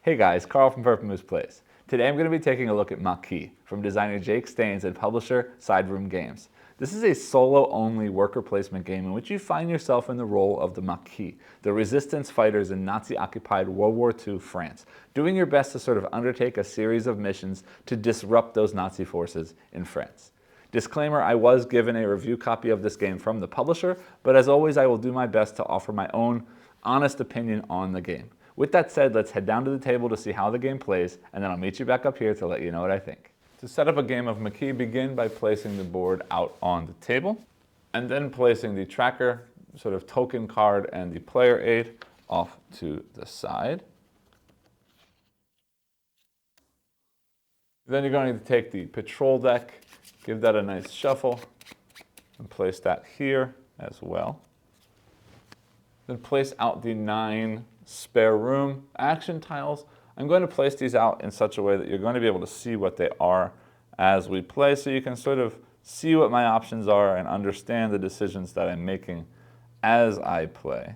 Hey guys, Carl from Purple Moose Plays. Today I'm going to be taking a look at Maquis from designer Jake Staines and publisher Sideroom Games. This is a solo-only worker placement game in which you find yourself in the role of the Maquis, the resistance fighters in Nazi-occupied World War II France, doing your best to sort of undertake a series of missions to disrupt those Nazi forces in France. Disclaimer, I was given a review copy of this game from the publisher, but as always I will do my best to offer my own honest opinion on the game. With that said, let's head down to the table to see how the game plays, and then I'll meet you back up here to let you know what I think. To set up a game of Maquis, begin by placing the board out on the table, and then placing the tracker, sort of token card, and the player aid off to the side. Then you're going to take the patrol deck, give that a nice shuffle, and place that here as well. Then place out the 9 spare room action tiles. I'm going to place these out in such a way that you're going to be able to see what they are as we play, so you can sort of see what my options are and understand the decisions that I'm making as I play.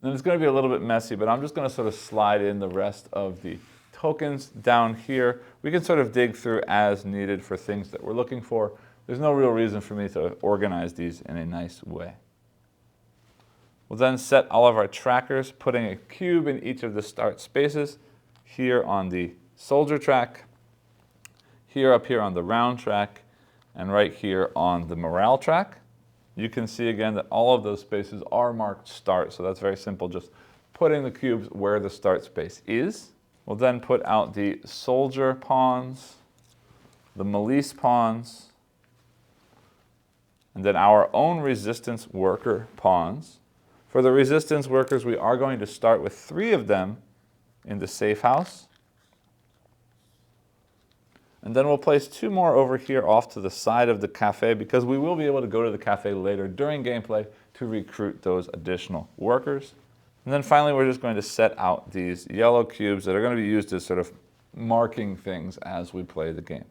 And it's going to be a little bit messy, but I'm just going to sort of slide in the rest of the tokens down here. We can sort of dig through as needed for things that we're looking for. There's no real reason for me to organize these in a nice way. We'll then set all of our trackers, putting a cube in each of the start spaces, here on the soldier track, here up here on the round track, and right here on the morale track. You can see again that all of those spaces are marked start, so that's very simple, just putting the cubes where the start space is. We'll then put out the soldier pawns, the milice pawns, and then our own resistance worker pawns. For the resistance workers, we are going to start with 3 of them in the safe house. And then we'll place 2 more over here off to the side of the cafe, because we will be able to go to the cafe later during gameplay to recruit those additional workers. And then finally, we're just going to set out these yellow cubes that are going to be used as sort of marking things as we play the game.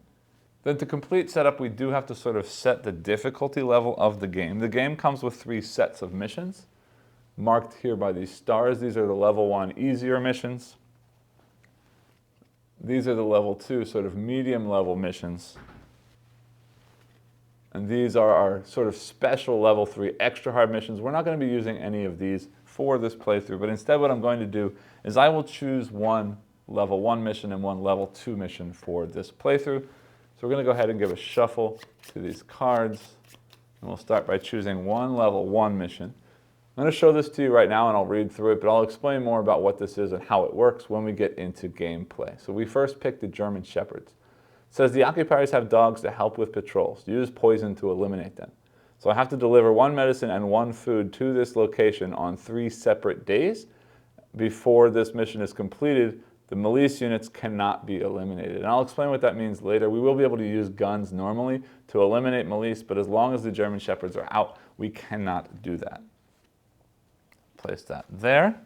Then to complete setup, we do have to sort of set the difficulty level of the game. The game comes with 3 sets of missions, marked here by these stars. These are the level 1 easier missions. These are the level 2 sort of medium level missions. And these are our sort of special level 3 extra hard missions. We're not going to be using any of these for this playthrough, but instead what I'm going to do is I will choose 1 level 1 mission and 1 level 2 mission for this playthrough. So we're going to go ahead and give a shuffle to these cards, and we'll start by choosing 1 level 1 mission. I'm going to show this to you right now and I'll read through it, but I'll explain more about what this is and how it works when we get into gameplay. So we first pick the German Shepherds. It says the occupiers have dogs to help with patrols. Use poison to eliminate them. So I have to deliver 1 medicine and 1 food to this location on 3 separate days. Before this mission is completed, the milice units cannot be eliminated. And I'll explain what that means later. We will be able to use guns normally to eliminate milice, but as long as the German Shepherds are out, we cannot do that. Place that there.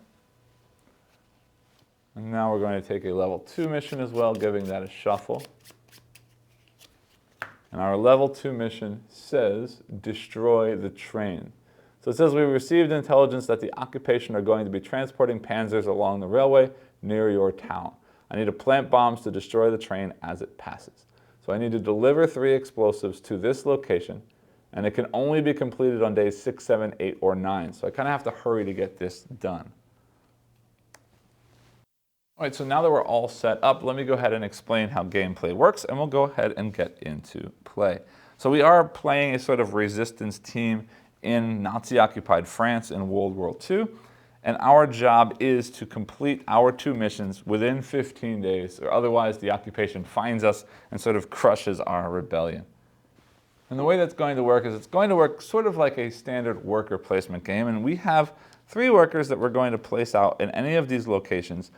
And now we're going to take a level 2 mission as well, giving that a shuffle. And our level 2 mission says, destroy the train. So it says we received intelligence that the occupation are going to be transporting panzers along the railway near your town. I need to plant bombs to destroy the train as it passes. So I need to deliver 3 explosives to this location, and it can only be completed on days 6, 7, 8, or 9. So I kind of have to hurry to get this done. All right, so now that we're all set up, let me go ahead and explain how gameplay works, and we'll go ahead and get into play. So we are playing a sort of resistance team in Nazi-occupied France in World War II, and our job is to complete our 2 missions within 15 days, or otherwise the occupation finds us and sort of crushes our rebellion. And the way that's going to work is it's going to work sort of like a standard worker placement game, and we have 3 workers that we're going to place out in any of these locations.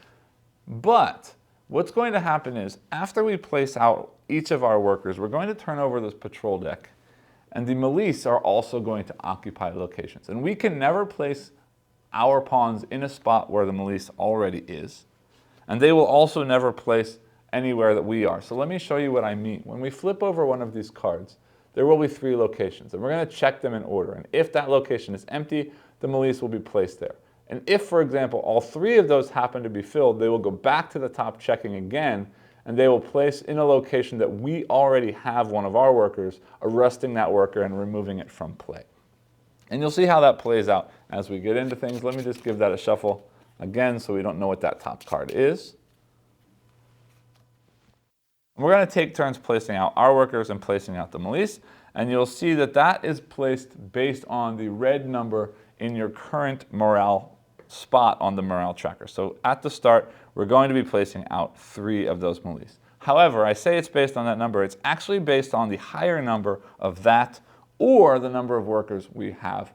But what's going to happen is after we place out each of our workers, we're going to turn over this patrol deck, and the milice are also going to occupy locations. And we can never place our pawns in a spot where the milice already is, and they will also never place anywhere that we are. So let me show you what I mean. When we flip over one of these cards, there will be 3 locations, and we're going to check them in order. And if that location is empty, the Maquis will be placed there. And if, for example, all 3 of those happen to be filled, they will go back to the top checking again, and they will place in a location that we already have one of our workers, arresting that worker and removing it from play. And you'll see how that plays out as we get into things. Let me just give that a shuffle again so we don't know what that top card is. We're going to take turns placing out our workers and placing out the Maquis, and you'll see that that is placed based on the red number in your current morale spot on the morale tracker. So at the start, we're going to be placing out 3 of those Maquis. However, I say it's based on that number. It's actually based on the higher number of that or the number of workers we have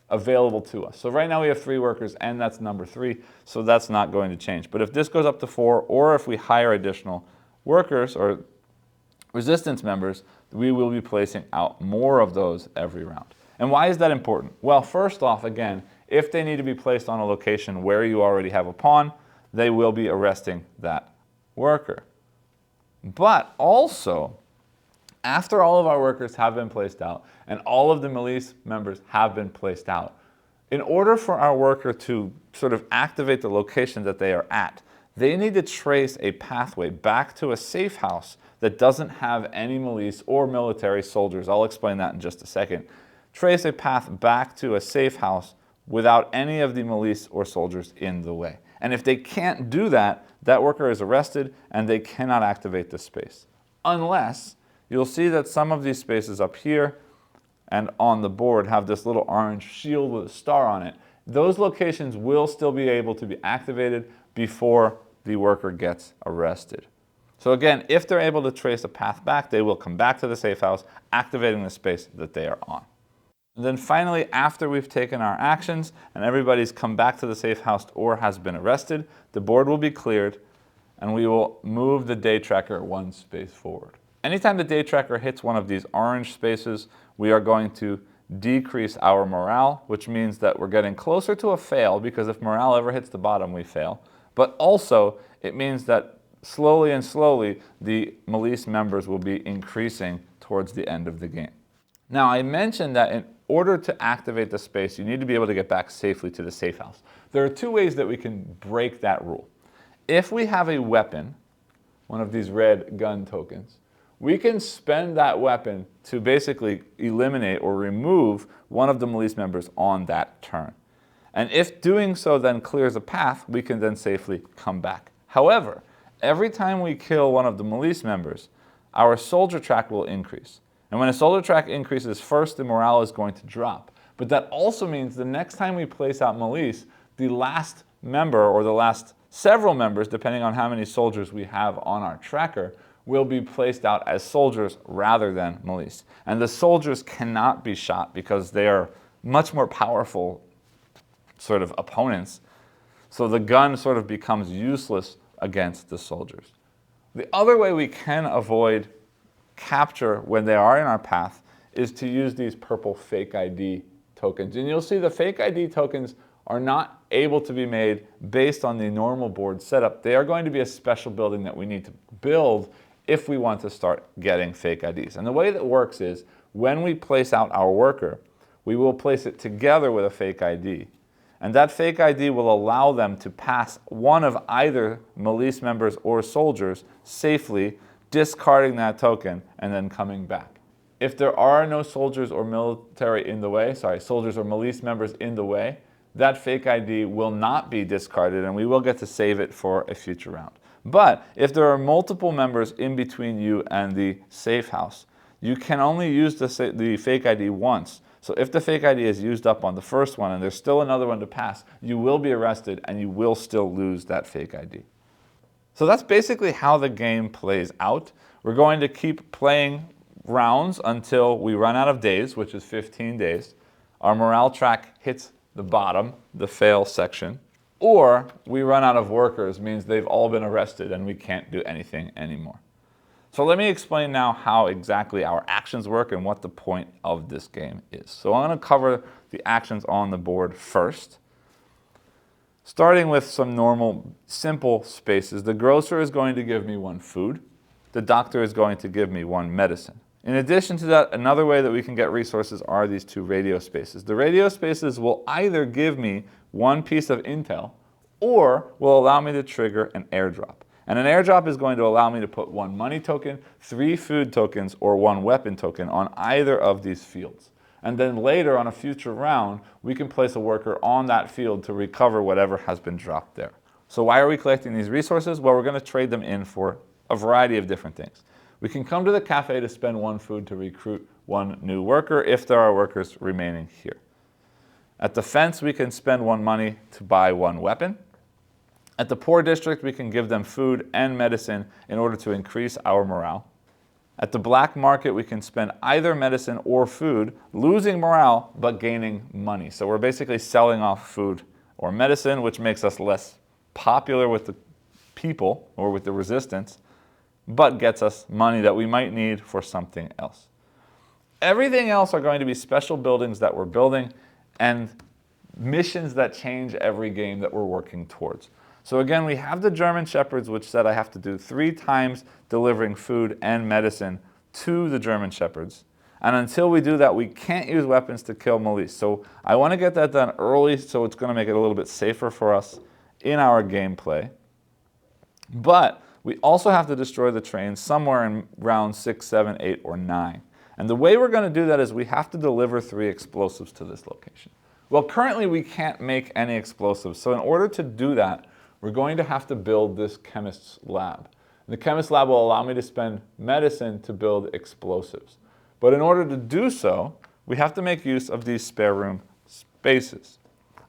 available to us. So right now we have 3 workers, and that's number 3, so that's not going to change. But if this goes up to 4, or if we hire additional workers or resistance members, we will be placing out more of those every round. And why is that important? Well, first off, again, if they need to be placed on a location where you already have a pawn, they will be arresting that worker. But also, after all of our workers have been placed out and all of the Maquis members have been placed out, in order for our worker to sort of activate the location that they are at, they need to trace a pathway back to a safe house that doesn't have any Maquis or military soldiers. I'll explain that in just a second. Trace a path back to a safe house without any of the Maquis or soldiers in the way. And if they can't do that, that worker is arrested and they cannot activate the space. Unless, you'll see that some of these spaces up here and on the board have this little orange shield with a star on it. Those locations will still be able to be activated before the worker gets arrested. So again, if they're able to trace a path back, they will come back to the safe house, activating the space that they are on. And then finally, after we've taken our actions and everybody's come back to the safe house or has been arrested, the board will be cleared and we will move the day tracker 1 space forward. Anytime the day tracker hits one of these orange spaces, we are going to decrease our morale, which means that we're getting closer to a fail, because if morale ever hits the bottom, we fail. But also, it means that slowly and slowly, the Maquis members will be increasing towards the end of the game. Now, I mentioned that in order to activate the space, you need to be able to get back safely to the safe house. There are 2 ways that we can break that rule. If we have a weapon, one of these red gun tokens, we can spend that weapon to basically eliminate or remove one of the Maquis members on that turn. And if doing so then clears a path, we can then safely come back. However, every time we kill one of the Maquis members, our soldier track will increase. And when a soldier track increases, first the morale is going to drop. But that also means the next time we place out Maquis, the last member or the last several members, depending on how many soldiers we have on our tracker, will be placed out as soldiers rather than Maquis. And the soldiers cannot be shot because they are much more powerful sort of opponents. So the gun sort of becomes useless against the soldiers. The other way we can avoid capture when they are in our path is to use these purple fake ID tokens. And you'll see the fake ID tokens are not able to be made based on the normal board setup. They are going to be a special building that we need to build if we want to start getting fake IDs. And the way that works is when we place out our worker, we will place it together with a fake ID. And that fake ID will allow them to pass one of either Maquis members or soldiers safely, discarding that token and then coming back. If there are no soldiers or military in the way, soldiers or Maquis members in the way, that fake ID will not be discarded and we will get to save it for a future round. But if there are multiple members in between you and the safe house, you can only use the fake ID once. So if the fake ID is used up on the first one and there's still another one to pass, you will be arrested and you will still lose that fake ID. So that's basically how the game plays out. We're going to keep playing rounds until we run out of days, which is 15 days. Our morale track hits the bottom, the fail section, or we run out of workers, means they've all been arrested and we can't do anything anymore. So let me explain now how exactly our actions work and what the point of this game is. So I'm going to cover the actions on the board first. Starting with some normal, simple spaces. The grocer is going to give me 1 food. The doctor is going to give me 1 medicine. In addition to that, another way that we can get resources are these two radio spaces. The radio spaces will either give me one piece of intel or will allow me to trigger an airdrop. And an airdrop is going to allow me to put one money token, 3 food tokens, or 1 weapon token on either of these fields. And then later on a future round, we can place a worker on that field to recover whatever has been dropped there. So why are we collecting these resources? Well, we're going to trade them in for a variety of different things. We can come to the cafe to spend 1 food to recruit 1 new worker if there are workers remaining here. At the fence, we can spend 1 money to buy 1 weapon. At the poor district, we can give them food and medicine in order to increase our morale. At the black market, we can spend either medicine or food, losing morale, but gaining money. So we're basically selling off food or medicine, which makes us less popular with the people or with the resistance, but gets us money that we might need for something else. Everything else are going to be special buildings that we're building and missions that change every game that we're working towards. So again, we have the German Shepherds, which said I have to do 3 times delivering food and medicine to the German Shepherds. And until we do that, we can't use weapons to kill Maquis. So I want to get that done early, so it's going to make it a little bit safer for us in our gameplay. But we also have to destroy the train somewhere in round 6, 7, 8, or 9. And the way we're going to do that is we have to deliver 3 explosives to this location. Well, currently we can't make any explosives. So in order to do that, we're going to have to build this chemist's lab. And the chemist's lab will allow me to spend medicine to build explosives. But in order to do so, we have to make use of these spare room spaces.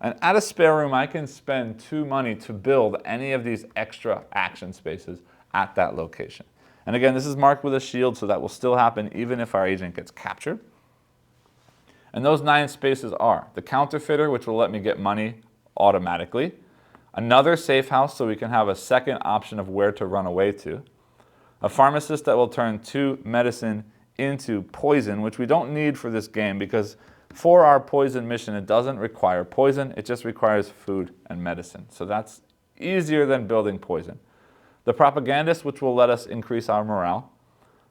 And at a spare room, I can spend 2 money to build any of these extra action spaces at that location. And again, this is marked with a shield, so that will still happen even if our agent gets captured. And those 9 spaces are the counterfeiter, which will let me get money automatically, another safe house so we can have a second option of where to run away to, a pharmacist that will turn 2 medicine into poison, which we don't need for this game because for our poison mission, it doesn't require poison, it just requires food and medicine. So that's easier than building poison. The propagandist, which will let us increase our morale.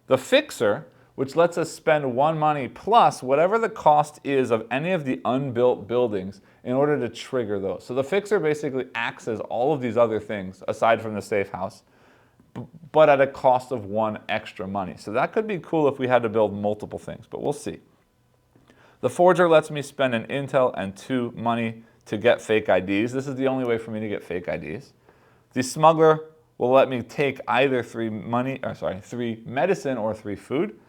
The fixer, which lets us spend 1 money plus whatever the cost is of any of the unbuilt buildings in order to trigger those. So the fixer basically acts as all of these other things aside from the safe house, but at a cost of 1 extra money. So that could be cool if we had to build multiple things, but we'll see. The forger lets me spend an intel and 2 money to get fake IDs. This is the only way for me to get fake IDs. The smuggler will let me take either 3 medicine or 3 food.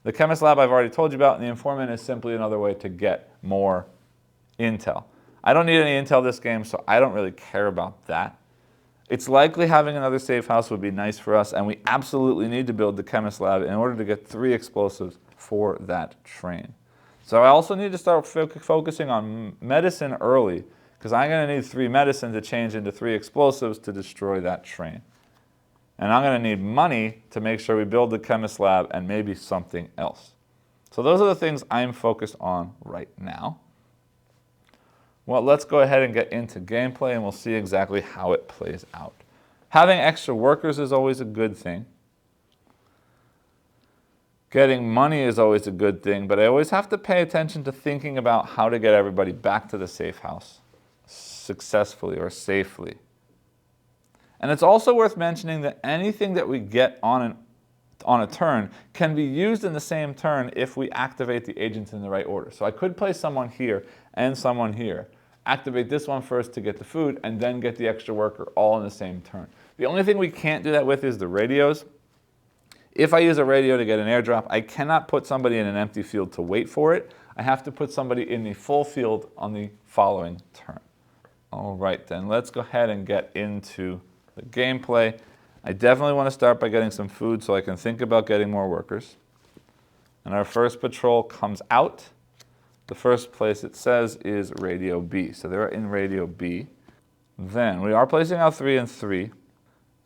The chemist lab I've already told you about, and the informant is simply another way to get more intel. I don't need any intel this game, so I don't really care about that. It's likely having another safe house would be nice for us, and we absolutely need to build the chemist lab in order to get 3 explosives for that train. So I also need to start focusing on medicine early, because I'm going to need 3 medicine to change into 3 explosives to destroy that train. And I'm going to need money to make sure we build the chemist lab and maybe something else. So those are the things I'm focused on right now. Well, let's go ahead and get into gameplay and we'll see exactly how it plays out. Having extra workers is always a good thing. Getting money is always a good thing, but I always have to pay attention to thinking about how to get everybody back to the safe house successfully or safely. And it's also worth mentioning that anything that we get on a turn can be used in the same turn if we activate the agents in the right order. So I could place someone here and someone here, activate this one first to get the food, and then get the extra worker all in the same turn. The only thing we can't do that with is the radios. If I use a radio to get an airdrop, I cannot put somebody in an empty field to wait for it. I have to put somebody in the full field on the following turn. All right, then let's go ahead and get into the gameplay. I definitely want to start by getting some food so I can think about getting more workers. And our first patrol comes out. The first place it says is Radio B. So they're in Radio B. Then we are placing out 3 and 3.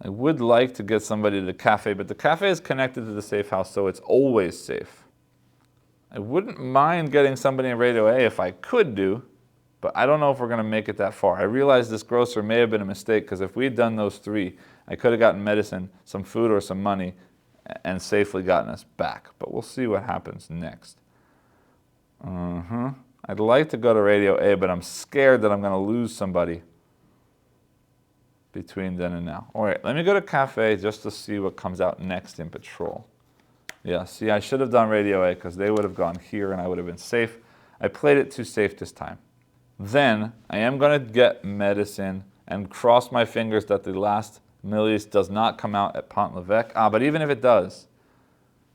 I would like to get somebody to the cafe, but the cafe is connected to the safe house, so it's always safe. I wouldn't mind getting somebody in Radio A if I could do, but I don't know if we're going to make it that far. I realize this grocer may have been a mistake, because if we had done those 3, I could have gotten medicine, some food, or some money, and safely gotten us back. But we'll see what happens next. I'd like to go to Radio A, but I'm scared that I'm going to lose somebody between then and now. All right, let me go to Cafe just to see what comes out next in Patrol. Yeah, see, I should have done Radio A because they would have gone here and I would have been safe. I played it too safe this time. Then I am going to get medicine and cross my fingers that the last Milice does not come out at Pont l'Evêque. But even if it does,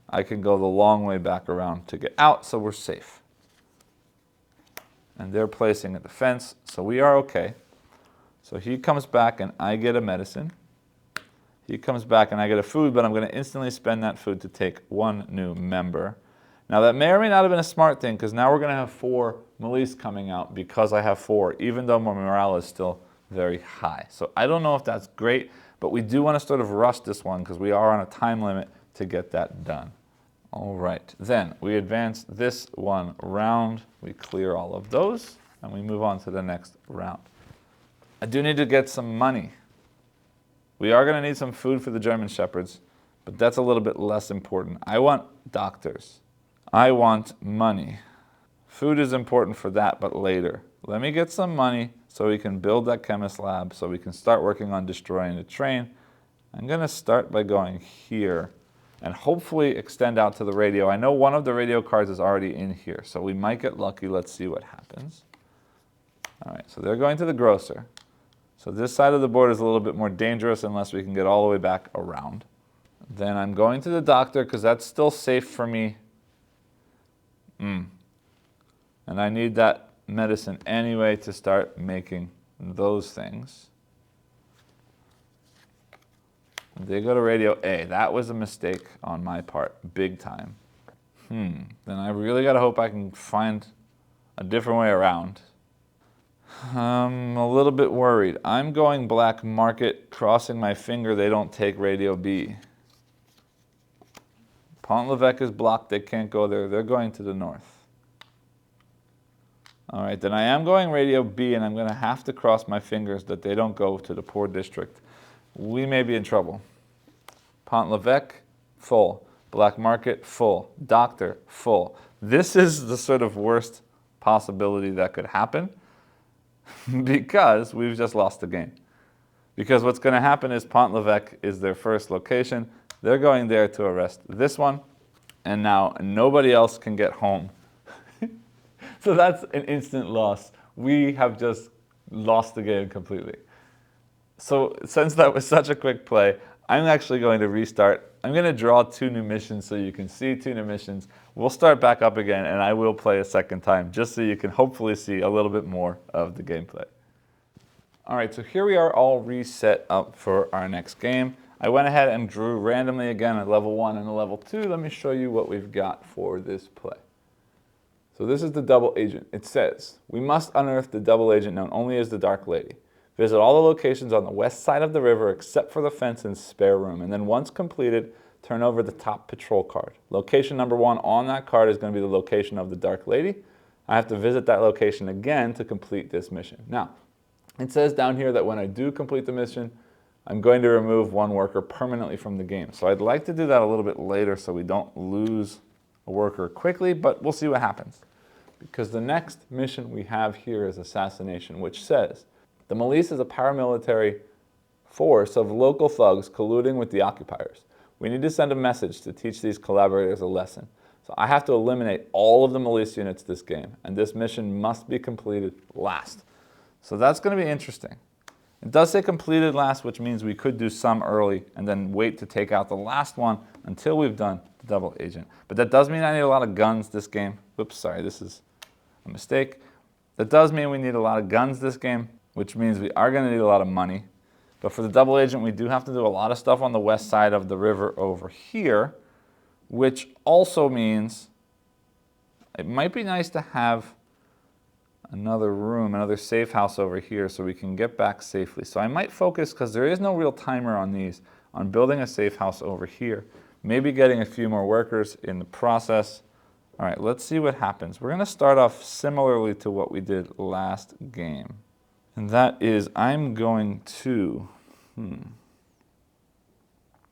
I can go the long way back around to get out, so we're safe. And they're placing a defense, so we are okay. So he comes back and I get a medicine. He comes back and I get a food, but I'm going to instantly spend that food to take one new member. Now that may or may not have been a smart thing, because now we're going to have 4 Milice coming out because I have 4, even though my morale is still very high. So I don't know if that's great, but we do want to sort of rush this one because we are on a time limit to get that done. All right, then we advance this one round. We clear all of those, and we move on to the next round. I do need to get some money. We are going to need some food for the German Shepherds, but that's a little bit less important. I want doctors. I want money. Food is important for that, but later. Let me get some money so we can build that chemist lab, so we can start working on destroying the train. I'm going to start by going here and hopefully extend out to the radio. I know one of the radio cards is already in here, so we might get lucky. Let's see what happens. All right, so they're going to the grocer. So this side of the board is a little bit more dangerous unless we can get all the way back around. Then I'm going to the doctor because that's still safe for me. And I need that medicine anyway to start making those things. They go to Radio A. That was a mistake on my part, big time. Then I really got to hope I can find a different way around. I'm a little bit worried. I'm going Black Market, crossing my finger they don't take Radio B. Pont l'Evêque is blocked. They can't go there. They're going to the north. All right, then I am going Radio B, and I'm going to have to cross my fingers that they don't go to the poor district. We may be in trouble. Pont l'Evêque, full. Black Market, full. Doctor, full. This is the sort of worst possibility that could happen because we've just lost the game. Because what's going to happen is Pont l'Evêque is their first location. They're going there to arrest this one, and now nobody else can get home. So that's an instant loss. We have just lost the game completely. So since that was such a quick play, I'm actually going to restart. I'm going to draw 2 new missions so you can see 2 new missions. We'll start back up again, and I will play a second time just so you can hopefully see a little bit more of the gameplay. All right, so here we are all reset up for our next game. I went ahead and drew randomly again at level 1 and a level 2. Let me show you what we've got for this play. So this is the double agent. It says, we must unearth the double agent known only as the Dark Lady. Visit all the locations on the west side of the river except for the fence and spare room. And then once completed, turn over the top patrol card. Location number 1 on that card is going to be the location of the Dark Lady. I have to visit that location again to complete this mission. Now, it says down here that when I do complete the mission, I'm going to remove 1 worker permanently from the game. So I'd like to do that a little bit later so we don't lose a worker quickly, but we'll see what happens. Because the next mission we have here is Assassination, which says, the Milice is a paramilitary force of local thugs colluding with the occupiers. We need to send a message to teach these collaborators a lesson. So I have to eliminate all of the Milice units this game, and this mission must be completed last. So that's going to be interesting. It does say completed last, which means we could do some early and then wait to take out the last one until we've done the double agent. But that does mean I need a lot of guns this game. Oops, sorry, this is a mistake. That does mean we need a lot of guns this game, which means we are going to need a lot of money. But for the double agent, we do have to do a lot of stuff on the west side of the river over here, which also means it might be nice to have another room, another safe house over here so we can get back safely. So I might focus, because there is no real timer on these, on building a safe house over here. Maybe getting a few more workers in the process. All right, let's see what happens. We're going to start off similarly to what we did last game. And that is, I'm going to,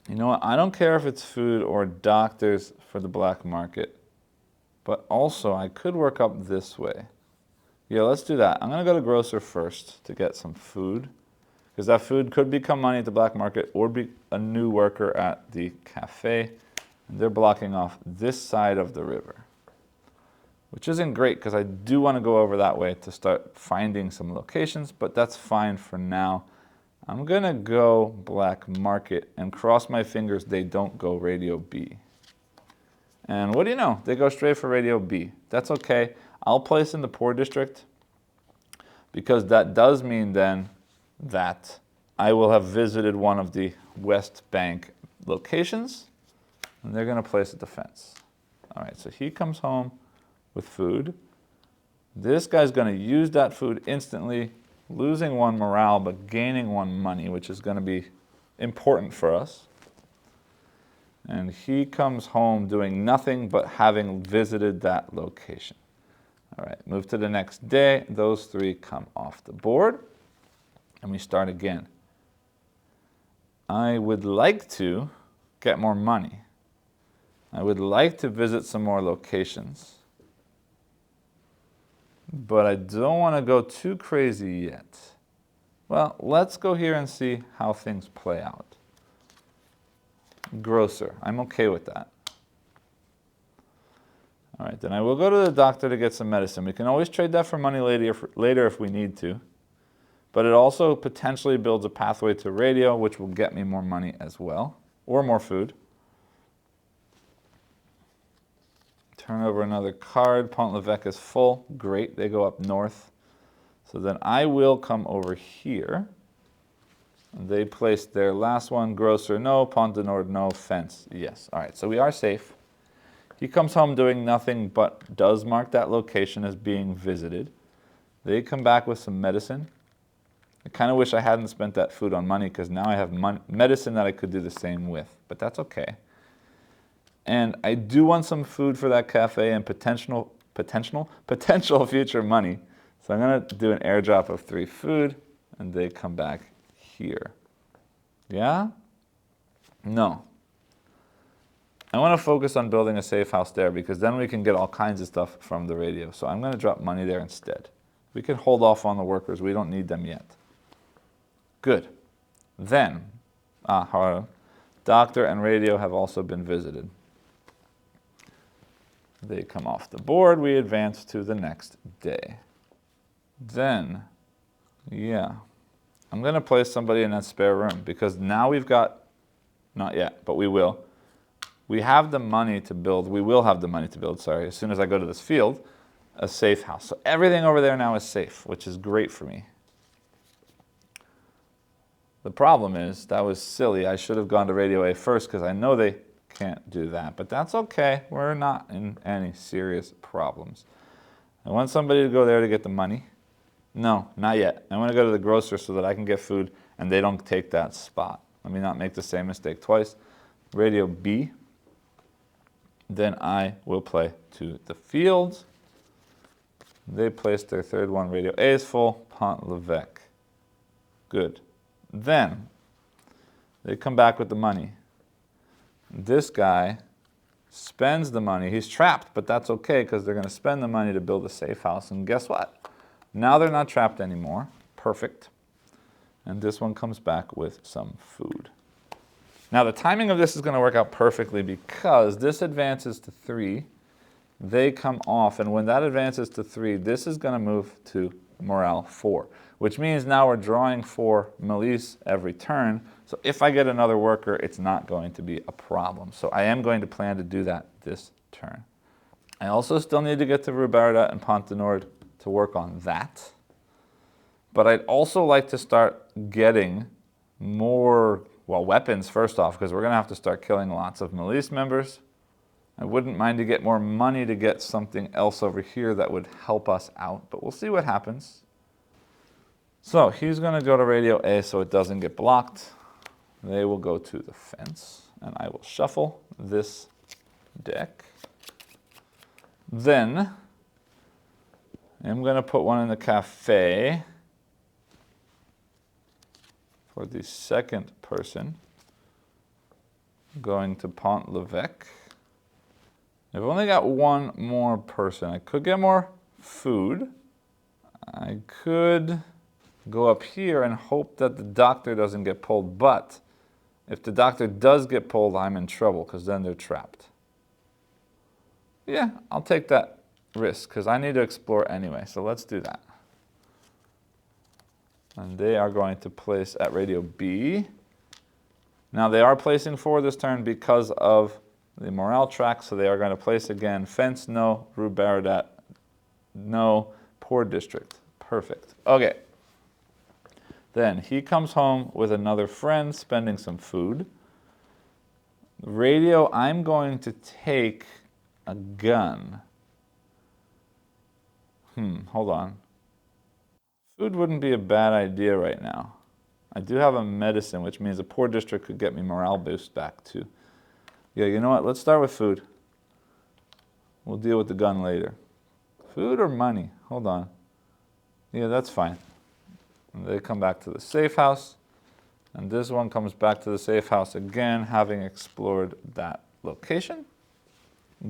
You know what? I don't care if it's food or doctors for the black market, but also I could work up this way. Yeah, let's do that. I'm going to go to grocer first to get some food, because that food could become money at the black market or be a new worker at the cafe. And they're blocking off this side of the river, which isn't great because I do want to go over that way to start finding some locations, but that's fine for now. I'm going to go black market and cross my fingers they don't go radio B. And what do you know? They go straight for radio B. That's okay. I'll place in the poor district because that does mean then that I will have visited one of the West Bank locations and they're going to place a defense. All right, so he comes home with food. This guy's going to use that food instantly, losing 1 morale but gaining 1 money, which is going to be important for us. And he comes home doing nothing but having visited that location. All right, move to the next day. Those 3 come off the board and we start again. I would like to get more money. I would like to visit some more locations. But I don't want to go too crazy yet. Well, let's go here and see how things play out. Grocer, I'm okay with that. All right, then I will go to the doctor to get some medicine. We can always trade that for money later if we need to. But it also potentially builds a pathway to radio, which will get me more money as well, or more food. Turn over another card. Pont-l'Evêque is full. Great, they go up north. So then I will come over here. And they placed their last one. Grocer, no. Pont du Nord, no. Fence, yes. All right, so we are safe. He comes home doing nothing but does mark that location as being visited. They come back with some medicine. I kind of wish I hadn't spent that food on money because now I have medicine that I could do the same with, but that's okay. And I do want some food for that cafe and potential future money. So I'm going to do an airdrop of 3 food, and they come back here. Yeah? No. I want to focus on building a safe house there because then we can get all kinds of stuff from the radio. So I'm going to drop money there instead. We can hold off on the workers. We don't need them yet. Good. Then, doctor and radio have also been visited. They come off the board. We advance to the next day. Then, yeah, I'm going to place somebody in that spare room because now we've got, not yet, but we will. We have the money to build, we will have the money to build, sorry, as soon as I go to this field, a safe house. So everything over there now is safe, which is great for me. The problem is, that was silly. I should have gone to Radio A first because I know they can't do that, but that's okay. We're not in any serious problems. I want somebody to go there to get the money. No, not yet. I want to go to the grocer so that I can get food and they don't take that spot. Let me not make the same mistake twice. Radio B. Then I will play to the field. They placed their 3rd one. Radio A is full. Pont-l'Evêque. Good. Then they come back with the money. This guy spends the money. He's trapped, but that's okay because they're going to spend the money to build a safe house. And guess what? Now they're not trapped anymore. Perfect. And this one comes back with some food. Now the timing of this is going to work out perfectly because this advances to 3. They come off, and when that advances to 3, this is going to move to morale 4, which means now we're drawing 4 Maquis every turn. So if I get another worker, it's not going to be a problem. So I am going to plan to do that this turn. I also still need to get to Ruberda and Pont du Nord to work on that. But I'd also like to start getting more, well, weapons first off, because we're going to have to start killing lots of Maquis members. I wouldn't mind to get more money to get something else over here that would help us out, but we'll see what happens. So he's going to go to Radio A so it doesn't get blocked. They will go to the fence, and I will shuffle this deck. Then I'm going to put one in the cafe for the second person. going to Pont l'Evêque. I've only got one more person. I could get more food. I could go up here and hope that the doctor doesn't get pulled, but if the doctor does get pulled, I'm in trouble because then they're trapped. Yeah, I'll take that risk because I need to explore anyway, so let's do that. And they are going to place at radio B. Now they are placing forward this turn because of the morale track, so they are going to place again. Fence, no. Rue Baradat, no. Poor district. Perfect. Okay. Then he comes home with another friend, spending some food. Radio, I'm going to take a gun. Hold on. Food wouldn't be a bad idea right now. I do have a medicine, which means a poor district could get me morale boost back too. Yeah, you know what? Let's start with food. We'll deal with the gun later. Food or money? Hold on. Yeah, that's fine. And they come back to the safe house. And this one comes back to the safe house again, having explored that location.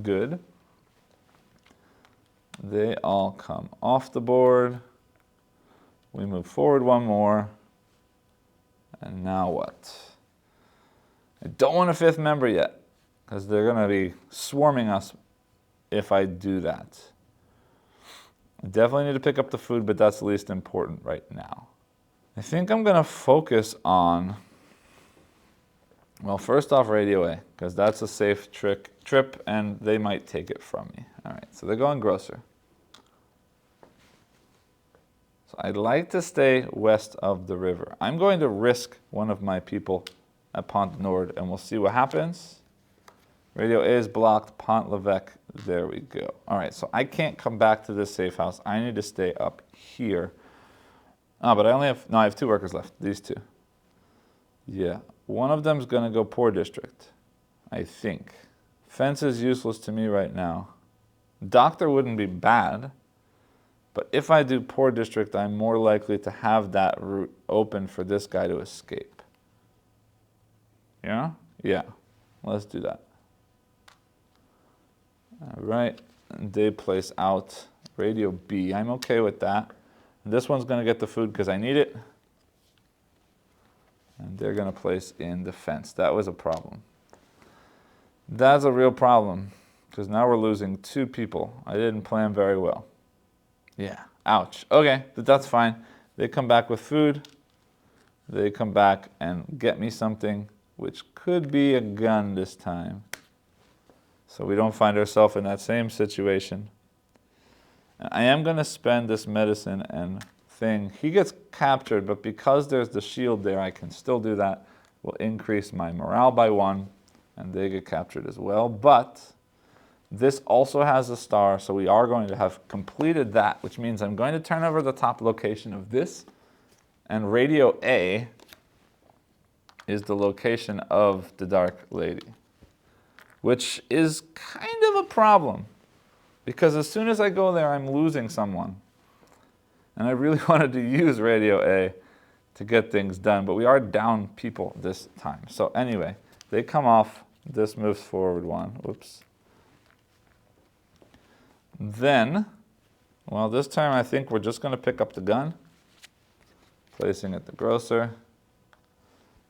Good. They all come off the board. We move forward one more. And now what? I don't want a fifth member yet, because they're going to be swarming us if I do that. I definitely need to pick up the food, but that's the least important right now. I think I'm going to focus on, well, first off, Radio A, because that's a safe trip, and they might take it from me. All right, so they're going grocer. So I'd like to stay west of the river. I'm going to risk one of my people at Pont Nord, and we'll see what happens. Radio A is blocked, Pont l'Evêque, there we go. All right, so I can't come back to this safe house. I need to stay up here. Oh, but I only have, no, I have 2 workers left, these 2. Yeah, one of them's gonna go poor district, I think. Fence is useless to me right now. Doctor wouldn't be bad, but if I do poor district, I'm more likely to have that route open for this guy to escape. Yeah? Yeah, let's do that. All right, and they place out Radio B. I'm okay with that. And this one's gonna get the food because I need it. And they're gonna place in the fence. That was a problem. That's a real problem because now we're losing 2 people. I didn't plan very well. Yeah, ouch. Okay, but that's fine. They come back with food. They come back and get me something, which could be a gun this time. So we don't find ourselves in that same situation. And I am going to spend this medicine and thing. He gets captured, but because there's the shield there, I can still do that. Will increase my morale by 1, and they get captured as well. But this also has a star, so we are going to have completed that, which means I'm going to turn over the top location of this, and Radio A is the location of the Dark Lady, which is kind of a problem, because as soon as I go there, I'm losing someone. And I really wanted to use Radio A to get things done, but we are down people this time. So anyway, they come off, this moves forward 1, whoops. Then, well, this time I think we're just going to pick up the gun, placing it the grocer,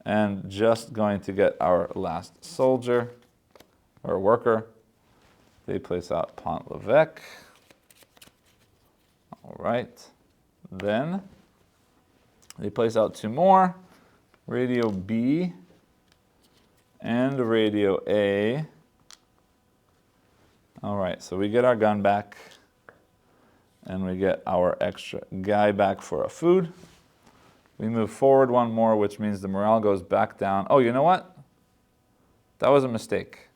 and just going to get our last soldier, or worker. They place out Pont l'Evêque. All right. Then they place out 2 more, Radio B and Radio A. All right, so we get our gun back and we get our extra guy back for our food. We move forward 1 more, which means the morale goes back down. Oh, you know what? That was a mistake.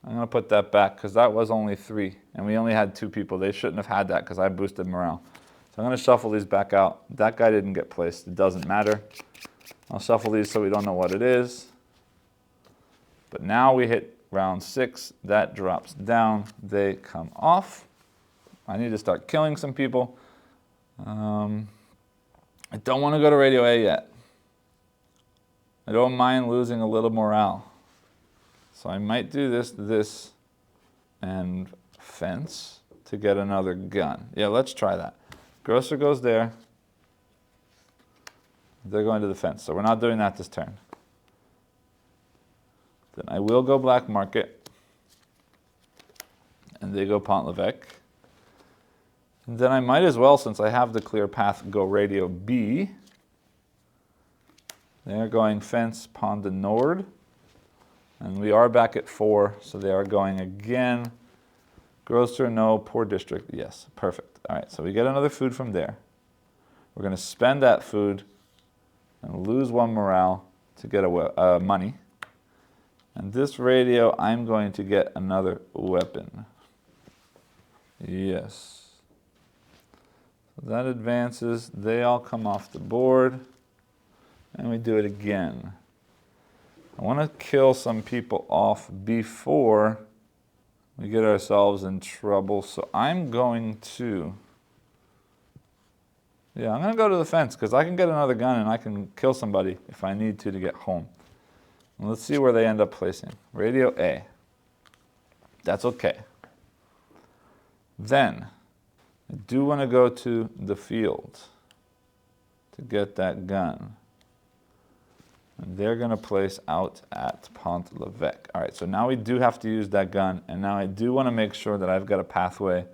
I'm going to put that back because that was only 3 and we only had 2 people. They shouldn't have had that because I boosted morale. So I'm going to shuffle these back out. That guy didn't get placed. It doesn't matter. I'll shuffle these so we don't know what it is. But now we hit round 6. That drops down. They come off. I need to start killing some people. I don't want to go to Radio A yet. I don't mind losing a little morale. So I might do this, and fence to get another gun. Yeah, let's try that. Grocer goes there. They're going to the fence, so we're not doing that this turn. Then I will go black market, and they go Pont l'Evêque. And then I might as well, since I have the clear path, go radio B. They're going fence Pont de Nord. And we are back at 4, so they are going again. Grocer, no. Poor district, yes. Perfect. All right, so we get another food from there. We're going to spend that food and lose 1 morale to get money. And this radio, I'm going to get another weapon. Yes. So that advances. They all come off the board. And we do it again. I want to kill some people off before we get ourselves in trouble. So I'm going to... Yeah, I'm going to go to the fence because I can get another gun and I can kill somebody if I need to get home. And let's see where they end up placing. Radio A. That's okay. Then, I do want to go to the field to get that gun. And they're going to place out at Pont l'Evêque. All right, so now we do have to use that gun, and now I do want to make sure that I've got a pathway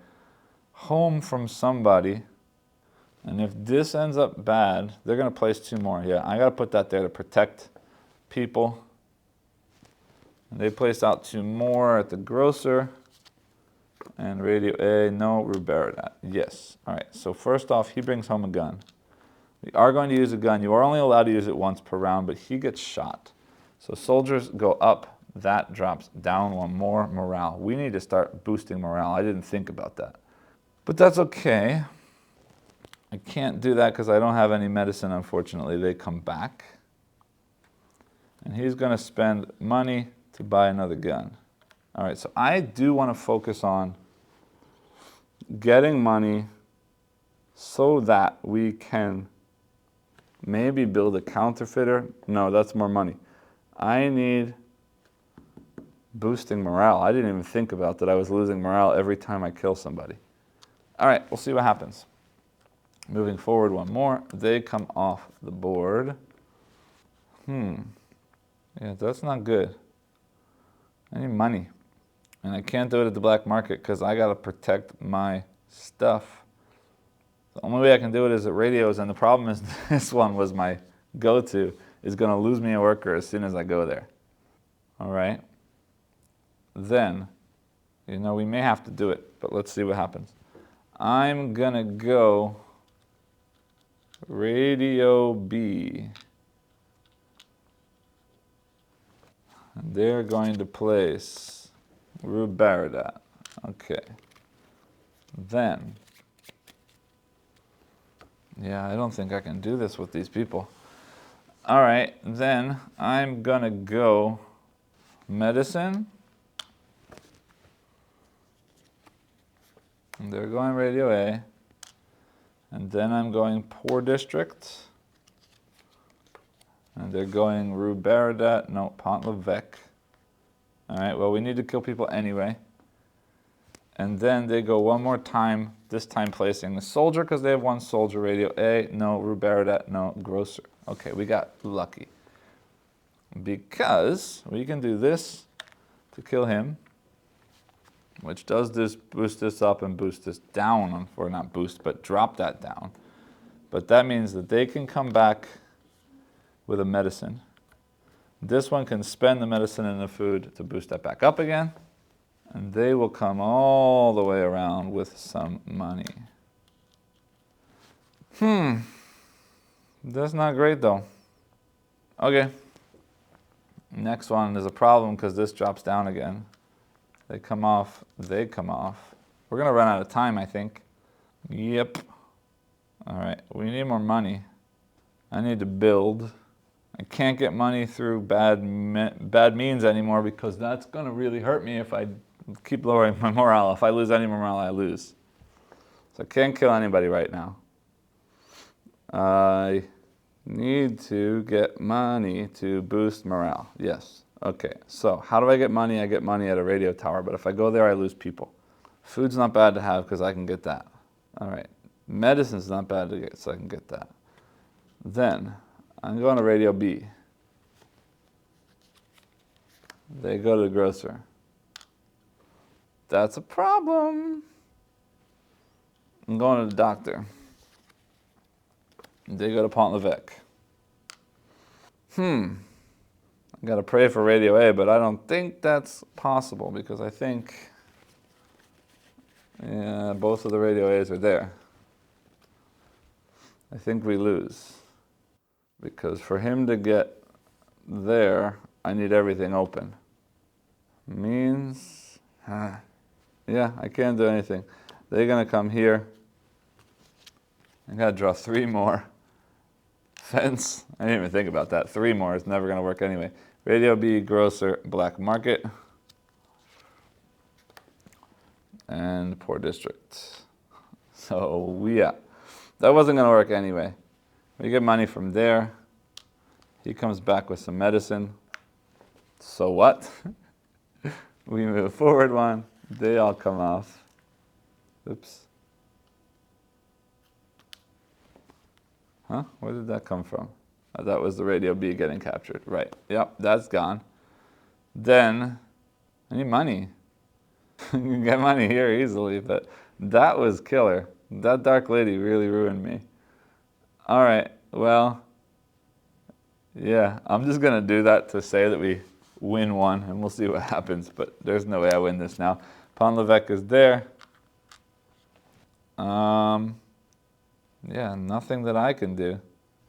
home from somebody. And if this ends up bad, they're going to place 2 more. Yeah, I got to put that there to protect people. And they placed out 2 more at the grocer. And radio A, no. Ruberadat, yes. All right, so first off, he brings home a gun. We are going to use a gun. You are only allowed to use it once per round, but he gets shot. So soldiers go up. That drops down 1 more morale. We need to start boosting morale. I didn't think about that. But that's okay. I can't do that because I don't have any medicine, unfortunately. They come back. And he's going to spend money to buy another gun. All right, so I do want to focus on getting money so that we can maybe build a counterfeiter. No, that's more money. I need boosting morale. I didn't even think about that I was losing morale every time I kill somebody. All right, we'll see what happens. Moving forward 1 more. They come off the board. Yeah, that's not good. I need money. And I can't do it at the black market because I got to protect my stuff. The only way I can do it is at radios, and the problem is this one was my go-to, is going to lose me a worker as soon as I go there. All right. Then, we may have to do it, but let's see what happens. I'm going to go radio B. And they're going to place Ruberadat. Okay. Then, yeah, I don't think I can do this with these people. All right, then I'm going to go medicine. And they're going radio A. And then I'm going poor district. And they're going Ruberadat, no, Pont l'Evêque. All right, well, we need to kill people anyway. And then they go 1 more time, this time placing the soldier because they have 1 soldier. Radio A, no. Ruberadat, no. Grocer. Okay, we got lucky. Because we can do this to kill him, which does this boost this up and boost this down, or not boost, but drop that down. But that means that they can come back with a medicine. This one can spend the medicine and the food to boost that back up again. And they will come all the way around with some money. That's not great though. Okay. Next one is a problem because this drops down again. They come off, they come off. We're gonna run out of time, I think. Yep. All right, we need more money. I need to build. I can't get money through bad means anymore because that's gonna really hurt me if I keep lowering my morale. If I lose any morale, I lose. So I can't kill anybody right now. I Need to get money to boost morale. Yes. Okay, so how do I get money? I get money at a radio tower, but if I go there, I lose people. Food's not bad to have because I can get that. All right. Medicine's not bad to get, so I can get that. Then I'm going to radio B. They go to the grocer. That's a problem. I'm going to the doctor. They go to Pont-l'Evêque. I gotta pray for Radio A, but I don't think that's possible because I think, yeah, both of the Radio A's are there. I think we lose because for him to get there, I need everything open. Means, yeah, I can't do anything. They're gonna come here. I gotta draw 3 more. Fence, I didn't even think about that. 3 more is never gonna work anyway. Radio B, grocer, black market, and poor district. So yeah, that wasn't gonna work anyway. We get money from there. He comes back with some medicine. So what? We move forward 1, they all come off. Oops. Huh? Where did that come from? Oh, that was the Radio B getting captured. Right. Yep, that's gone. Then, I need money. You can get money here easily, but that was killer. That dark lady really ruined me. All right, well, yeah, I'm just going to do that to say that we win 1, and we'll see what happens, but there's no way I win this now. Pont-l'Evêque is there. Yeah, nothing that I can do.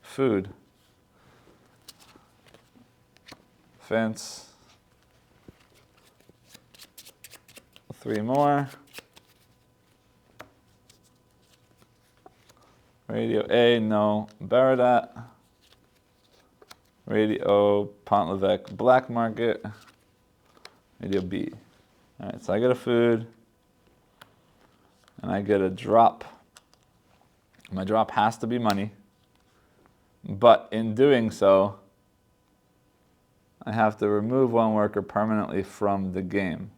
Food. Fence. 3 more. Radio A, no. Baradat. Radio Pont-l'Evêque, black market. Radio B. All right, so I get a food. And I get a drop. My drop has to be money, but in doing so, I have to remove 1 worker permanently from the game.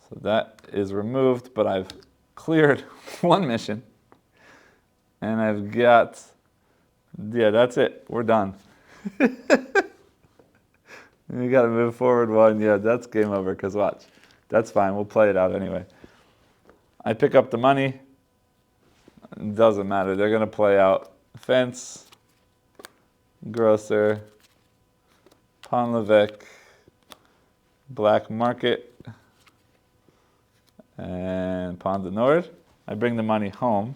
So that is removed, but I've cleared 1 mission, and I've got, yeah, that's it, we're done. You gotta move forward 1, yeah, that's game over, because watch, that's fine, we'll play it out anyway. I pick up the money. It doesn't matter. They're going to play out fence, grocer, Pont-l'Evêque, black market, and Pont du Nord. I bring the money home.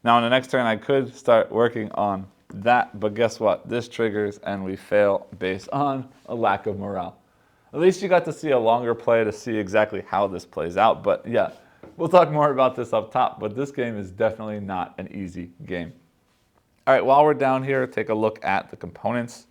Now, on the next turn, I could start working on that, but guess what? This triggers and we fail based on a lack of morale. At least you got to see a longer play to see exactly how this plays out, but yeah. We'll talk more about this up top, but this game is definitely not an easy game. All right, while we're down here, take a look at the components.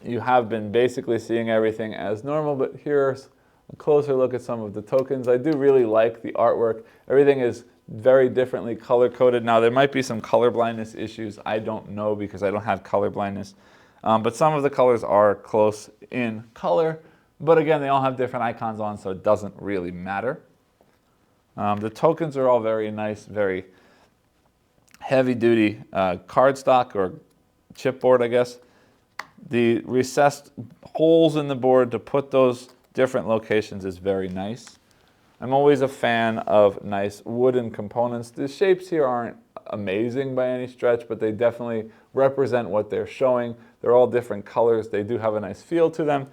You have been basically seeing everything as normal, but here's a closer look at some of the tokens. I do really like the artwork. Everything is very differently color-coded. Now, there might be some color blindness issues. I don't know because I don't have color blindness. But some of the colors are close in color. But again, they all have different icons on, so it doesn't really matter. The tokens are all very nice, very heavy-duty cardstock or chipboard, I guess. The recessed holes in the board to put those different locations is very nice. I'm always a fan of nice wooden components. The shapes here aren't amazing by any stretch, but they definitely represent what they're showing. They're all different colors. They do have a nice feel to them.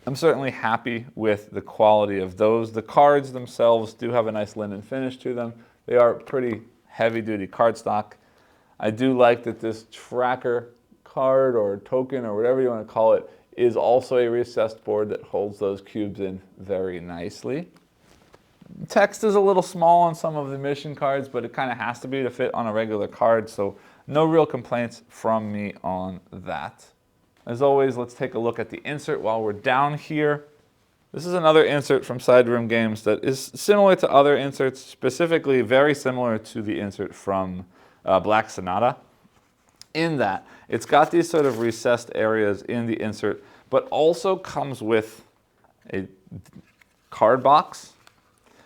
I'm certainly happy with the quality of those. The cards themselves do have a nice linen finish to them. They are pretty heavy-duty cardstock. I do like that this tracker card or token or whatever you want to call it is also a recessed board that holds those cubes in very nicely. Text is a little small on some of the mission cards, but it kind of has to be to fit on a regular card, so no real complaints from me on that. As always, let's take a look at the insert while we're down here. This is another insert from Side Room Games that is similar to other inserts, specifically very similar to the insert from Black Sonata. in that it's got these sort of recessed areas in the insert, but also comes with a card box,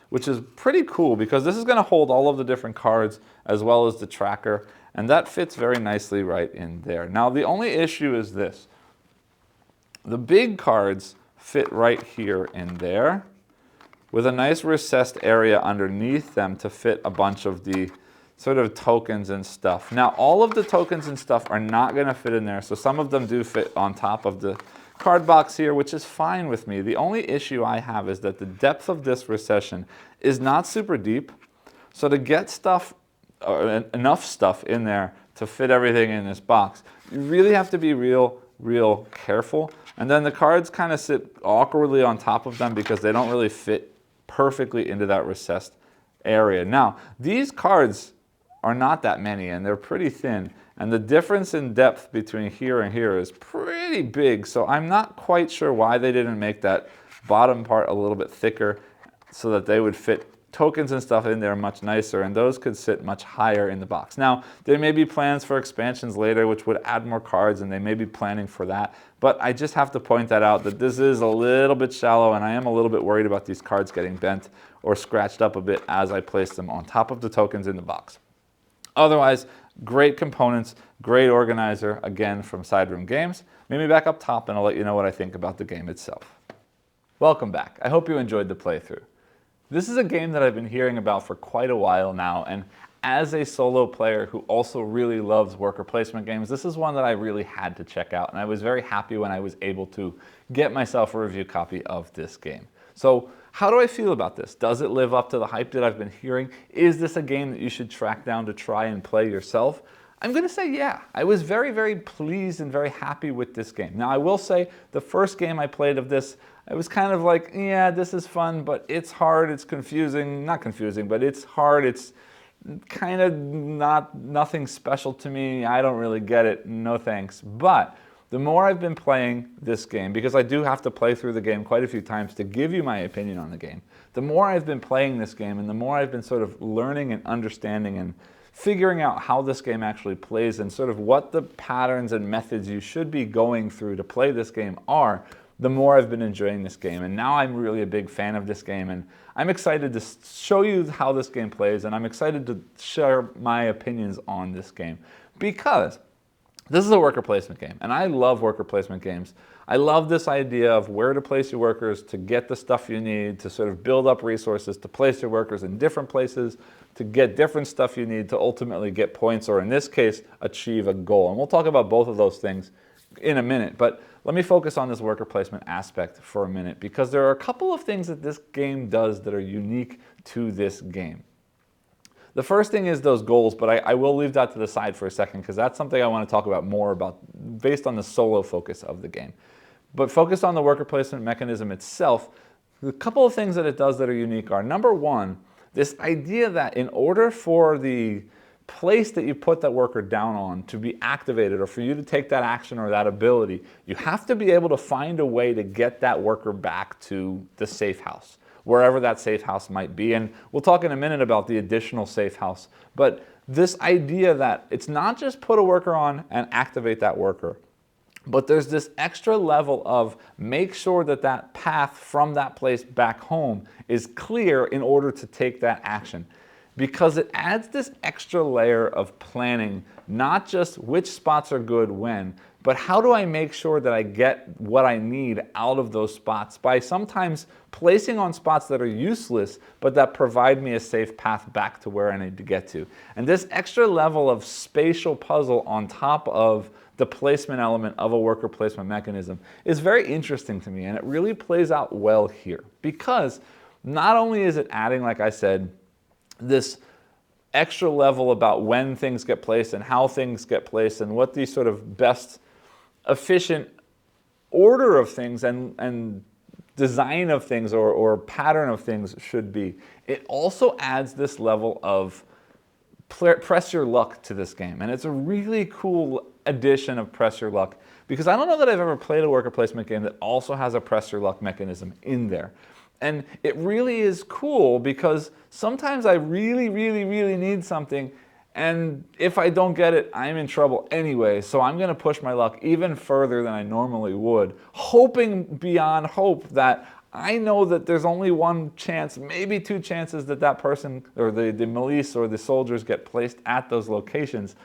which is pretty cool because this is going to hold all of the different cards as well as the tracker, and that fits very nicely right in there. Now the only issue is this. The big cards fit right here in there with a nice recessed area underneath them to fit a bunch of the sort of tokens and stuff. Now all of the tokens and stuff are not going to fit in there, so some of them do fit on top of the card box here, which is fine with me. The only issue I have is that the depth of this recession is not super deep, so to get stuff, enough stuff in there to fit everything in this box, you really have to be real careful. And then the cards kind of sit awkwardly on top of them because they don't really fit perfectly into that recessed area. Now, these cards are not that many and they're pretty thin, and the difference in depth between here and here is pretty big, so I'm not quite sure why they didn't make that bottom part a little bit thicker so that they would fit tokens and stuff in there much nicer, and those could sit much higher in the box. Now, there may be plans for expansions later which would add more cards, and they may be planning for that, but I just have to point that out, that this is a little bit shallow, and I am a little bit worried about these cards getting bent or scratched up a bit as I place them on top of the tokens in the box. Otherwise, great components, great organizer, again from Sideroom Games. Meet me back up top and I'll let you know what I think about the game itself. Welcome back. I hope you enjoyed the playthrough. This is a game that I've been hearing about for quite a while now, and as a solo player who also really loves worker placement games, this is one that I really had to check out, and I was very happy when I was able to get myself a review copy of this game. So how do I feel about this? Does it live up to the hype that I've been hearing? Is this a game that you should track down to try and play yourself? I'm going to say yeah. I was very pleased and very happy with this game. Now I will say the first game I played of this, I was kind of like, yeah, this is fun, but it's hard, it's confusing. Not confusing, but it's hard, it's kind of nothing special to me. I don't really get it, no thanks. But the more I've been playing this game, because I do have to play through the game quite a few times to give you my opinion on the game, the more I've been playing this game and the more I've been sort of learning and understanding and figuring out how this game actually plays and sort of what the patterns and methods you should be going through to play this game are, the more I've been enjoying this game. And now I'm really a big fan of this game, and I'm excited to show you how this game plays, and I'm excited to share my opinions on this game because this is a worker placement game, and I love worker placement games. I love this idea of where to place your workers to get the stuff you need, to sort of build up resources, to place your workers in different places, to get different stuff you need to ultimately get points, or in this case, achieve a goal. And we'll talk about both of those things in a minute, but let me focus on this worker placement aspect for a minute because there are a couple of things that this game does that are unique to this game. The first thing is those goals, but I will leave that to the side for a second because that's something I want to talk about more about based on the solo focus of the game. But focused on the worker placement mechanism itself, the couple of things that it does that are unique are, number one, this idea that in order for the place that you put that worker down on to be activated or for you to take that action or that ability, you have to be able to find a way to get that worker back to the safe house, wherever that safe house might be. And we'll talk in a minute about the additional safe house. But this idea that it's not just put a worker on and activate that worker, but there's this extra level of make sure that that path from that place back home is clear in order to take that action. Because it adds this extra layer of planning, not just which spots are good when, but how do I make sure that I get what I need out of those spots by sometimes placing on spots that are useless, but that provide me a safe path back to where I need to get to. And this extra level of spatial puzzle on top of the placement element of a worker placement mechanism is very interesting to me, and it really plays out well here. Because not only is it adding, like I said, this extra level about when things get placed and how things get placed and what the sort of best efficient order of things and design of things or pattern of things should be. It also adds this level of press your luck to this game, and it's a really cool addition of press your luck because I don't know that I've ever played a worker placement game that also has a press your luck mechanism in there. And it really is cool because sometimes I really need something And if I don't get it, I'm in trouble anyway. So I'm going to push my luck even further than I normally would, hoping beyond hope that I know that there's only one chance, maybe two chances that that person or the milice or the soldiers get placed at those locations.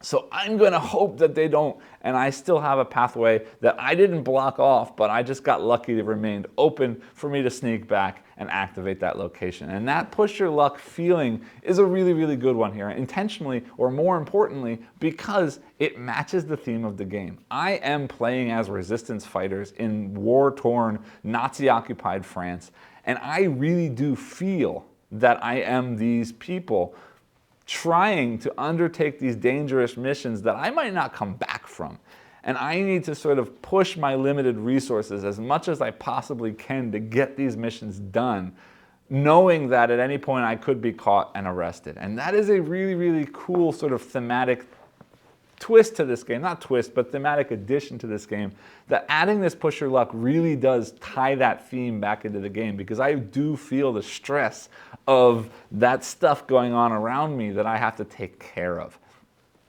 So I'm going to hope that they don't, and I still have a pathway that I didn't block off, but I just got lucky to remain open for me to sneak back and activate that location. And that push your luck feeling is a really, really good one here, intentionally, or more importantly, because it matches the theme of the game. I am playing as resistance fighters in war-torn, Nazi-occupied France, and I really do feel that I am these people trying to undertake these dangerous missions that I might not come back from. And I need to sort of push my limited resources as much as I possibly can to get these missions done, knowing that at any point I could be caught and arrested. And that is a really, really cool sort of thematic twist to this game, not twist, but thematic addition to this game, that adding this push your luck really does tie that theme back into the game, because I do feel the stress of that stuff going on around me that I have to take care of.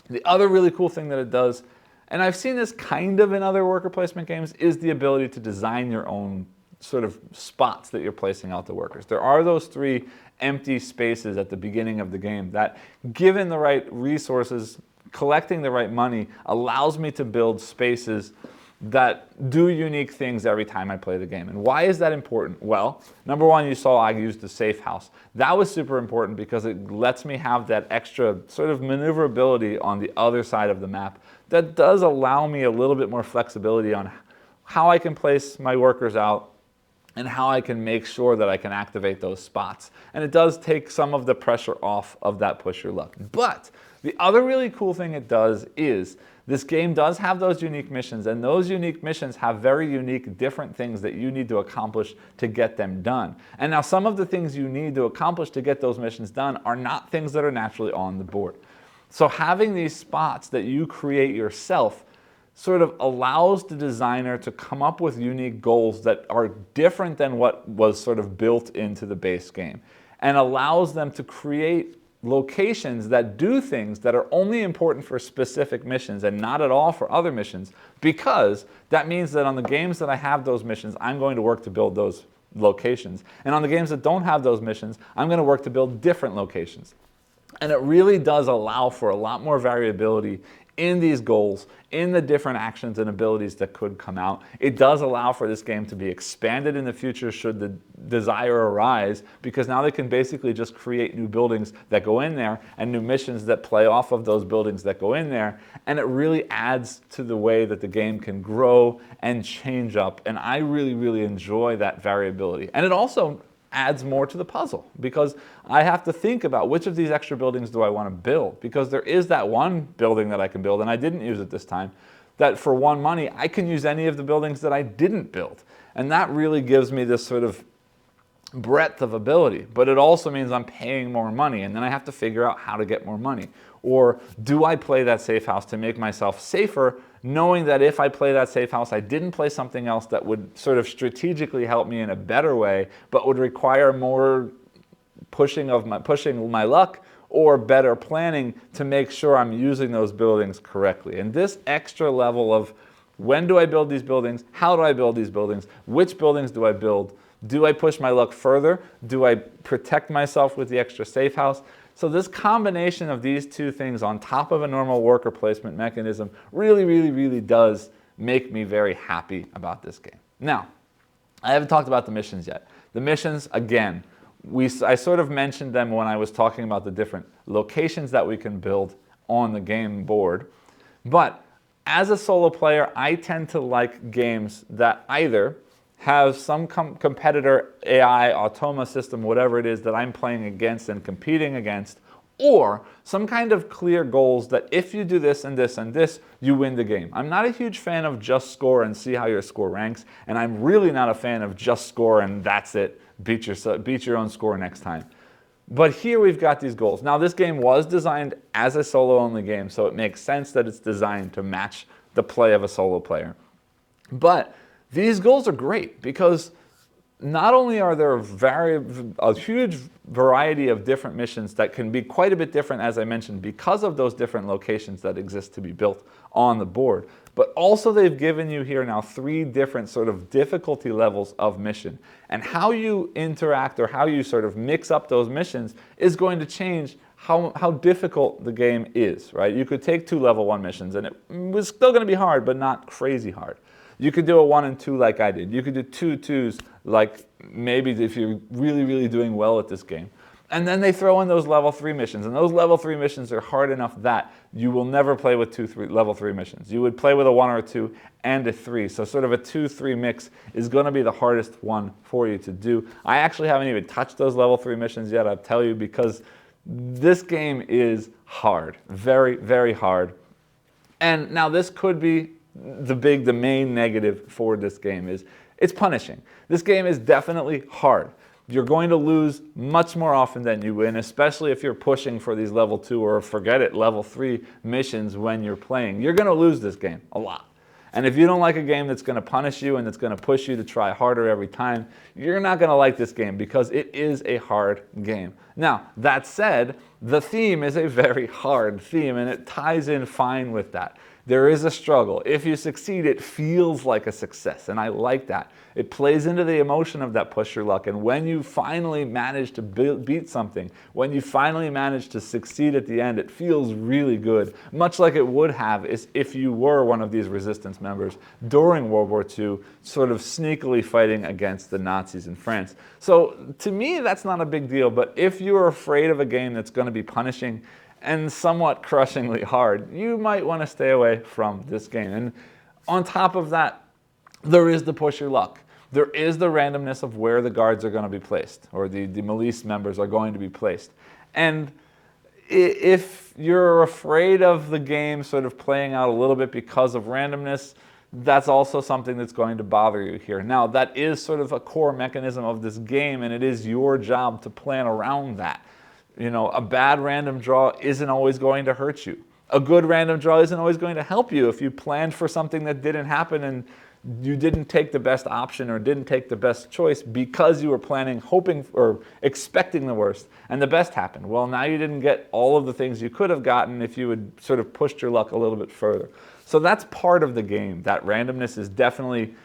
The other really cool thing that it does, and I've seen this kind of in other worker placement games, is the ability to design your own sort of spots that you're placing out the workers. There are those 3 empty spaces at the beginning of the game that, given the right resources, collecting the right money, allows me to build spaces that do unique things every time I play the game. And why is that important? Well, number one, you saw I used the safe house. That was super important because it lets me have that extra sort of maneuverability on the other side of the map that does allow me a little bit more flexibility on how I can place my workers out and how I can make sure that I can activate those spots. And it does take some of the pressure off of that push your luck. But the other really cool thing it does is this game does have those unique missions, and those unique missions have very unique, different things that you need to accomplish to get them done. And now some of the things you need to accomplish to get those missions done are not things that are naturally on the board. So having these spots that you create yourself sort of allows the designer to come up with unique goals that are different than what was sort of built into the base game, and allows them to create locations that do things that are only important for specific missions and not at all for other missions, because that means that on the games that I have those missions, I'm going to work to build those locations. And on the games that don't have those missions, I'm going to work to build different locations. And it really does allow for a lot more variability in these goals, in the different actions and abilities that could come out. It does allow for this game to be expanded in the future should the desire arise, because now they can basically just create new buildings that go in there and new missions that play off of those buildings that go in there. And it really adds to the way that the game can grow and change up. And I really, really enjoy that variability. And it also adds more to the puzzle, because I have to think about which of these extra buildings do I want to build, because there is that one building that I can build, and I didn't use it this time, that for one money I can use any of the buildings that I didn't build. And that really gives me this sort of breadth of ability, but it also means I'm paying more money, and then I have to figure out how to get more money. Or do I play that safe house to make myself safer, knowing that if I play that safe house, I didn't play something else that would sort of strategically help me in a better way, but would require more pushing my luck or better planning to make sure I'm using those buildings correctly. And this extra level of when do I build these buildings, how do I build these buildings, which buildings do I build, do I push my luck further, do I protect myself with the extra safe house? So this combination of these two things on top of a normal worker placement mechanism really, really, really does make me very happy about this game. Now, I haven't talked about the missions yet. The missions, again, I sort of mentioned them when I was talking about the different locations that we can build on the game board. But as a solo player, I tend to like games that either have some competitor AI, automa system, whatever it is that I'm playing against and competing against, or some kind of clear goals that if you do this and this and this, you win the game. I'm not a huge fan of just score and see how your score ranks, and I'm really not a fan of just score and that's it, beat your own score next time. But here we've got these goals. Now this game was designed as a solo-only game, so it makes sense that it's designed to match the play of a solo player. But these goals are great because not only are there a huge variety of different missions that can be quite a bit different, as I mentioned, because of those different locations that exist to be built on the board, but also they've given you here now 3 different sort of difficulty levels of mission. And how you interact or how you sort of mix up those missions is going to change how difficult the game is, right? You could take 2 level 1 missions and it was still going to be hard, but not crazy hard. You could do a 1 and 2 like I did. You could do 2 2s like maybe if you're really, really doing well at this game. And then they throw in those level 3 missions. And those level 3 missions are hard enough that you will never play with level 3 missions. You would play with a 1 or a 2 and a 3. So sort of a 2-3 mix is going to be the hardest one for you to do. I actually haven't even touched those level 3 missions yet, I'll tell you, because this game is hard. Very, very hard. And now this could be the main negative for this game is it's punishing. This game is definitely hard. You're going to lose much more often than you win, especially if you're pushing for these level 2 or forget it, level 3 missions when you're playing. You're going to lose this game a lot. And if you don't like a game that's going to punish you and that's going to push you to try harder every time, you're not going to like this game because it is a hard game. Now, that said, the theme is a very hard theme and it ties in fine with that. There is a struggle. If you succeed, it feels like a success, and I like that. It plays into the emotion of that push your luck, and when you finally manage to beat something, when you finally manage to succeed at the end, it feels really good, much like it would have if you were one of these resistance members during World War II, sort of sneakily fighting against the Nazis in France. So to me, that's not a big deal, but if you're afraid of a game that's going to be punishing and somewhat crushingly hard, you might want to stay away from this game. And on top of that, there is the push your luck. There is the randomness of where the guards are going to be placed, or the milice members are going to be placed. And if you're afraid of the game sort of playing out a little bit because of randomness, that's also something that's going to bother you here. Now, that is sort of a core mechanism of this game, and it is your job to plan around that. You know, a bad random draw isn't always going to hurt you. A good random draw isn't always going to help you if you planned for something that didn't happen and you didn't take the best option or didn't take the best choice because you were planning, hoping, or expecting the worst, and the best happened. Well, now you didn't get all of the things you could have gotten if you had sort of pushed your luck a little bit further. So that's part of the game. That randomness is definitely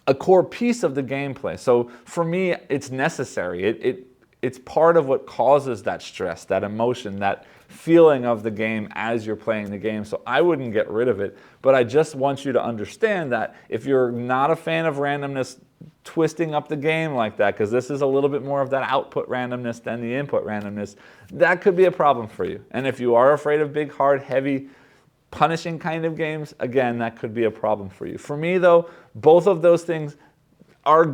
a core piece of the gameplay. So for me, it's necessary. It's part of what causes that stress, that emotion, that feeling of the game as you're playing the game. So I wouldn't get rid of it, but I just want you to understand that if you're not a fan of randomness twisting up the game like that, because this is a little bit more of that output randomness than the input randomness, that could be a problem for you. And if you are afraid of big, hard, heavy, punishing kind of games, again, that could be a problem for you. For me, though, both of those things are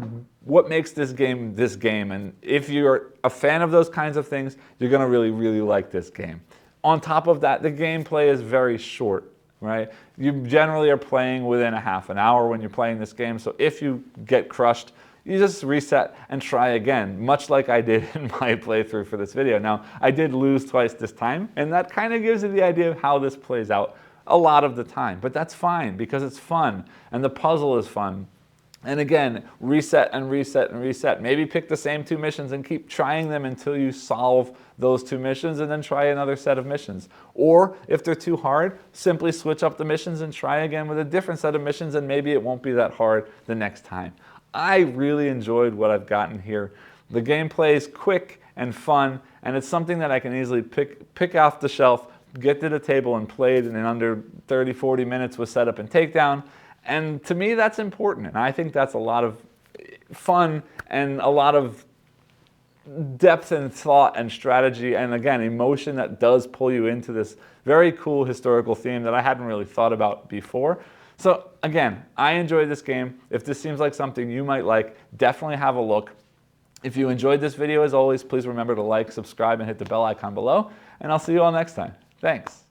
what makes this game. And if you're a fan of those kinds of things, you're going to really, really like this game. On top of that, the gameplay is very short, right? You generally are playing within a half an hour when you're playing this game. So if you get crushed, you just reset and try again, much like I did in my playthrough for this video. Now, I did lose twice this time, and that kind of gives you the idea of how this plays out a lot of the time. But that's fine because it's fun, and the puzzle is fun. And again, reset and reset and reset. Maybe pick the same 2 missions and keep trying them until you solve those 2 missions and then try another set of missions. Or if they're too hard, simply switch up the missions and try again with a different set of missions, and maybe it won't be that hard the next time. I really enjoyed what I've gotten here. The gameplay is quick and fun, and it's something that I can easily pick off the shelf, get to the table and play it in under 30, 40 minutes with setup and takedown. And to me, that's important. And I think that's a lot of fun and a lot of depth and thought and strategy and, again, emotion that does pull you into this very cool historical theme that I hadn't really thought about before. So, again, I enjoyed this game. If this seems like something you might like, definitely have a look. If you enjoyed this video, as always, please remember to like, subscribe, and hit the bell icon below. And I'll see you all next time. Thanks.